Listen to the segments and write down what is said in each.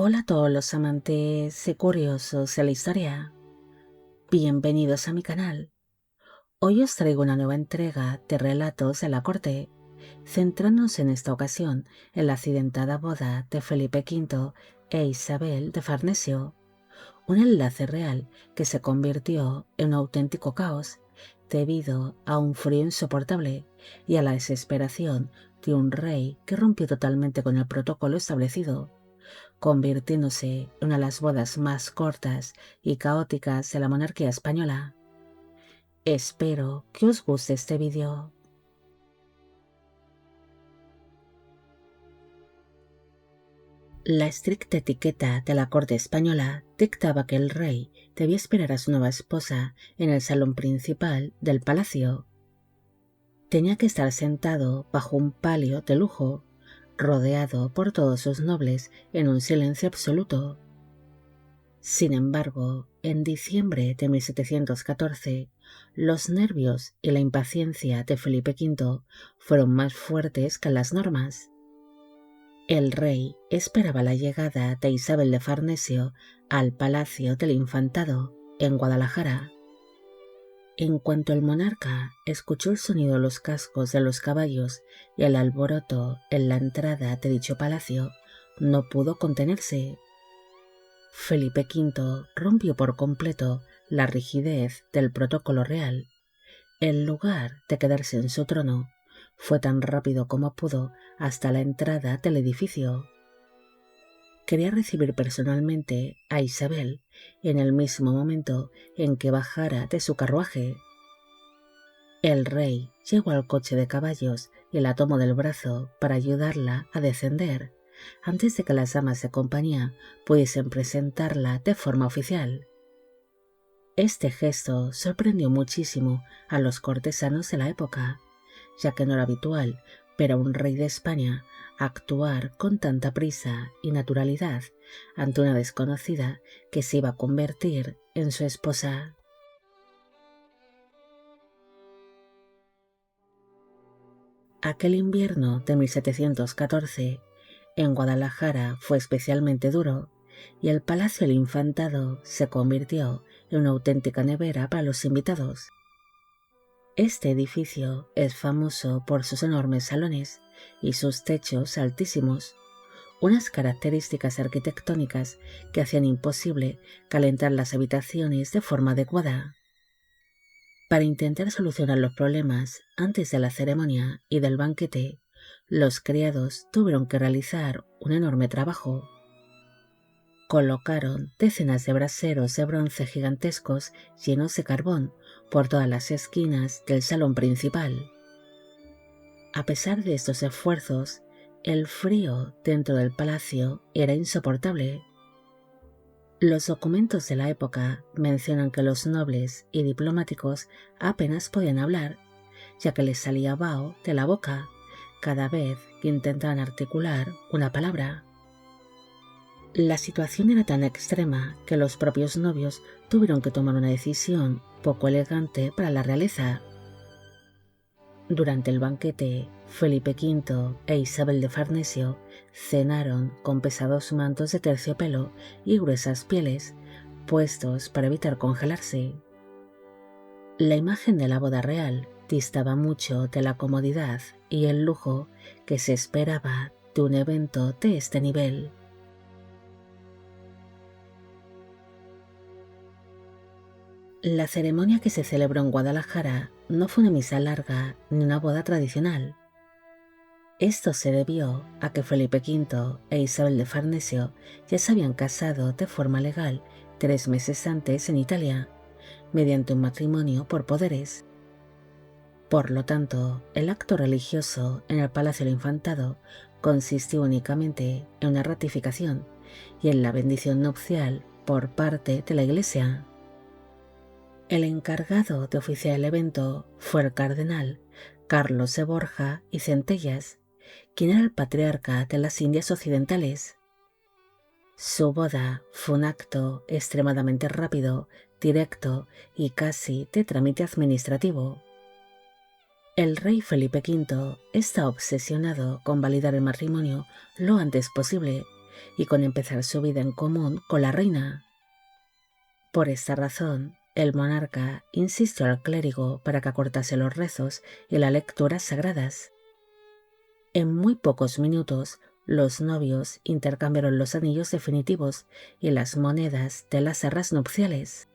Hola a todos los amantes y curiosos de la historia. Bienvenidos a mi canal. Hoy os traigo una nueva entrega de relatos de la corte, centrándonos en esta ocasión en la accidentada boda de Felipe V e Isabel de Farnesio, un enlace real que se convirtió en un auténtico caos debido a un frío insoportable y a la desesperación de un rey que rompió totalmente con el protocolo establecido, convirtiéndose en una de las bodas más cortas y caóticas de la monarquía española. Espero que os guste este vídeo. La estricta etiqueta de la corte española dictaba que el rey debía esperar a su nueva esposa en el salón principal del palacio. Tenía que estar sentado bajo un palio de lujo, rodeado por todos sus nobles en un silencio absoluto. Sin embargo, en diciembre de 1714, los nervios y la impaciencia de Felipe V fueron más fuertes que las normas. El rey esperaba la llegada de Isabel de Farnesio al Palacio del Infantado, en Guadalajara. En cuanto el monarca escuchó el sonido de los cascos de los caballos y el alboroto en la entrada de dicho palacio, no pudo contenerse. Felipe V rompió por completo la rigidez del protocolo real. En lugar de quedarse en su trono, fue tan rápido como pudo hasta la entrada del edificio. Quería recibir personalmente a Isabel en el mismo momento en que bajara de su carruaje. El rey llegó al coche de caballos y la tomó del brazo para ayudarla a descender, antes de que las damas de compañía pudiesen presentarla de forma oficial. Este gesto sorprendió muchísimo a los cortesanos de la época, ya que no era habitual ver a un rey de España actuar con tanta prisa y naturalidad ante una desconocida que se iba a convertir en su esposa. Aquel invierno de 1714, en Guadalajara fue especialmente duro, y el Palacio del Infantado se convirtió en una auténtica nevera para los invitados. Este edificio es famoso por sus enormes salones y sus techos altísimos, unas características arquitectónicas que hacían imposible calentar las habitaciones de forma adecuada. Para intentar solucionar los problemas antes de la ceremonia y del banquete, los criados tuvieron que realizar un enorme trabajo. Colocaron decenas de braseros de bronce gigantescos llenos de carbón por todas las esquinas del salón principal. A pesar de estos esfuerzos, el frío dentro del palacio era insoportable. Los documentos de la época mencionan que los nobles y diplomáticos apenas podían hablar, ya que les salía vaho de la boca cada vez que intentaban articular una palabra. La situación era tan extrema que los propios novios tuvieron que tomar una decisión poco elegante para la realeza. Durante el banquete, Felipe V e Isabel de Farnesio cenaron con pesados mantos de terciopelo y gruesas pieles, puestos para evitar congelarse. La imagen de la boda real distaba mucho de la comodidad y el lujo que se esperaba de un evento de este nivel. La ceremonia que se celebró en Guadalajara no fue una misa larga ni una boda tradicional. Esto se debió a que Felipe V e Isabel de Farnesio ya se habían casado de forma legal 3 meses antes en Italia, mediante un matrimonio por poderes. Por lo tanto, el acto religioso en el Palacio del Infantado consistió únicamente en una ratificación y en la bendición nupcial por parte de la Iglesia. El encargado de oficiar el evento fue el cardenal Carlos de Borja y Centellas, quien era el patriarca de las Indias Occidentales. Su boda fue un acto extremadamente rápido, directo y casi de trámite administrativo. El rey Felipe V está obsesionado con validar el matrimonio lo antes posible y con empezar su vida en común con la reina. Por esta razón, el monarca insistió al clérigo para que acortase los rezos y las lecturas sagradas. En muy pocos minutos, los novios intercambiaron los anillos definitivos y las monedas de las arras nupciales.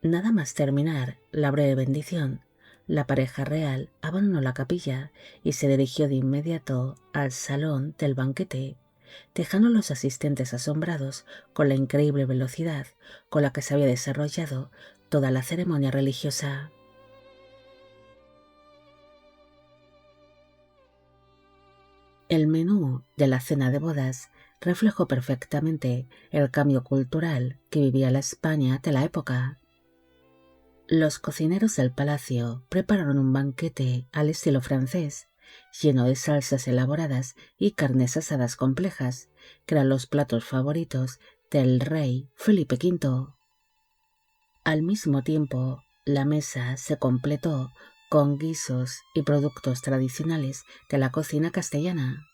Nada más terminar la breve bendición, la pareja real abandonó la capilla y se dirigió de inmediato al salón del banquete, dejando a los asistentes asombrados con la increíble velocidad con la que se había desarrollado toda la ceremonia religiosa. El menú de la cena de bodas reflejó perfectamente el cambio cultural que vivía la España de la época. Los cocineros del palacio prepararon un banquete al estilo francés, lleno de salsas elaboradas y carnes asadas complejas, que eran los platos favoritos del rey Felipe V. Al mismo tiempo, la mesa se completó con guisos y productos tradicionales de la cocina castellana.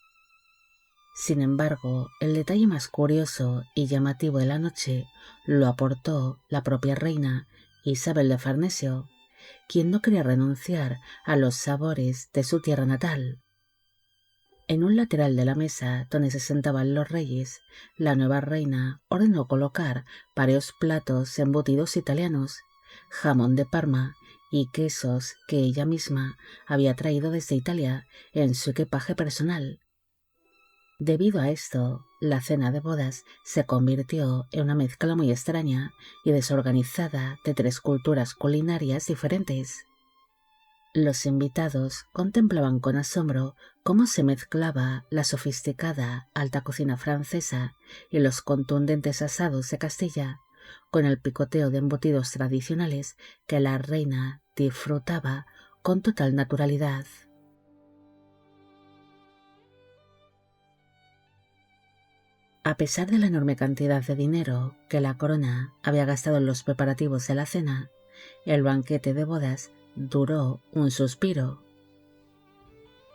Sin embargo, el detalle más curioso y llamativo de la noche lo aportó la propia reina Isabel de Farnesio, quien no quería renunciar a los sabores de su tierra natal. En un lateral de la mesa donde se sentaban los reyes, la nueva reina ordenó colocar varios platos embutidos italianos, jamón de Parma y quesos que ella misma había traído desde Italia en su equipaje personal. Debido a esto, la cena de bodas se convirtió en una mezcla muy extraña y desorganizada de tres culturas culinarias diferentes. Los invitados contemplaban con asombro cómo se mezclaba la sofisticada alta cocina francesa y los contundentes asados de Castilla, con el picoteo de embutidos tradicionales que la reina disfrutaba con total naturalidad. A pesar de la enorme cantidad de dinero que la corona había gastado en los preparativos de la cena, el banquete de bodas duró un suspiro.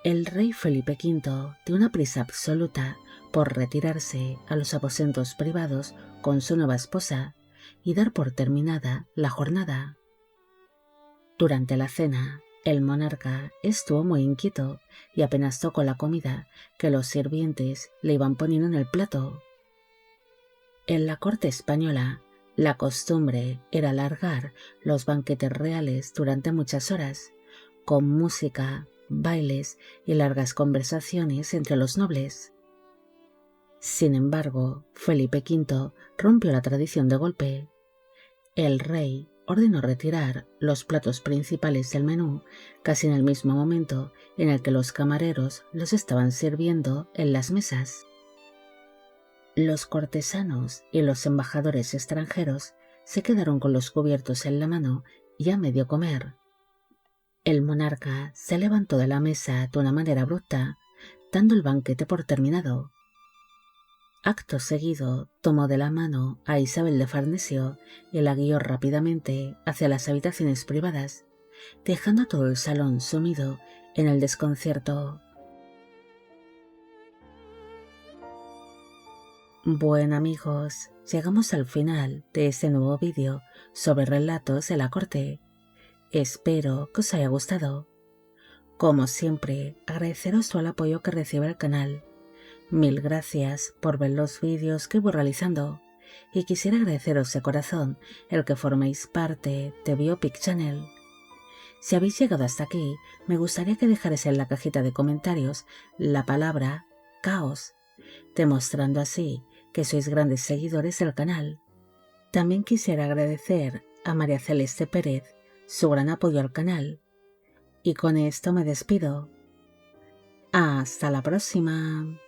El rey Felipe V dio una prisa absoluta por retirarse a los aposentos privados con su nueva esposa y dar por terminada la jornada. Durante la cena, el monarca estuvo muy inquieto y apenas tocó la comida que los sirvientes le iban poniendo en el plato. En la corte española, la costumbre era alargar los banquetes reales durante muchas horas, con música, bailes y largas conversaciones entre los nobles. Sin embargo, Felipe V rompió la tradición de golpe. El rey ordenó retirar los platos principales del menú casi en el mismo momento en el que los camareros los estaban sirviendo en las mesas. Los cortesanos y los embajadores extranjeros se quedaron con los cubiertos en la mano y a medio comer. El monarca se levantó de la mesa de una manera abrupta, dando el banquete por terminado. Acto seguido, tomó de la mano a Isabel de Farnesio y la guió rápidamente hacia las habitaciones privadas, dejando a todo el salón sumido en el desconcierto. Bueno amigos, llegamos al final de este nuevo vídeo sobre relatos de la corte. Espero que os haya gustado. Como siempre, agradeceros todo el apoyo que recibe el canal. Mil gracias por ver los vídeos que voy realizando y quisiera agradeceros de corazón el que forméis parte de Biopic Channel. Si habéis llegado hasta aquí, me gustaría que dejarais en la cajita de comentarios la palabra caos, demostrando así que sois grandes seguidores del canal. También quisiera agradecer a María Celeste Pérez su gran apoyo al canal. Y con esto me despido. Hasta la próxima.